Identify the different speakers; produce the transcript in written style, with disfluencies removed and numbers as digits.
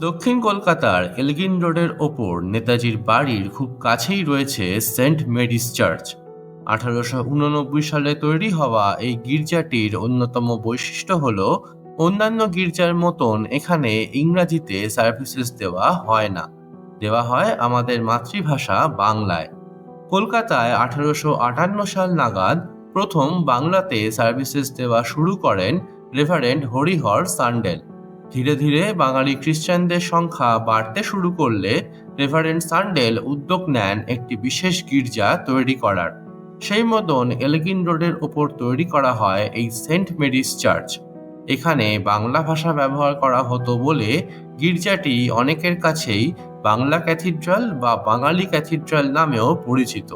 Speaker 1: দক্ষিণ কলকাতার এলগিন রোডের ওপর নেতাজির বাড়ির খুব কাছেই রয়েছে সেন্ট মেরিস চার্চ। 1889 সালে তৈরি হওয়া এই গির্জাটির অন্যতম বৈশিষ্ট্য হল অন্যান্য গির্জার মতন এখানে ইংরাজিতে সার্ভিসেস দেওয়া হয় না, দেওয়া হয় আমাদের মাতৃভাষা বাংলায়। কলকাতায় 1858 সাল নাগাদ প্রথম বাংলাতে সার্ভিসেস দেওয়া শুরু করেন রেভারেন্ড হরিহর সান্ডেল। ধীরে ধীরে বাঙালি খ্রিস্টানদের সংখ্যা বাড়তে শুরু করলে রেভারেন্ড সান্ডেল উদ্যোগ নেন একটি বিশেষ গির্জা তৈরি করার। সেই মতন এলগিন রোডের ওপর তৈরি করা হয় এই সেন্ট মেরিস চার্চ। এখানে বাংলা ভাষা ব্যবহার করা হতো বলে গির্জাটি অনেকের কাছেই বাংলা ক্যাথিড্রাল বা বাঙালি ক্যাথিড্রাল নামেও পরিচিত।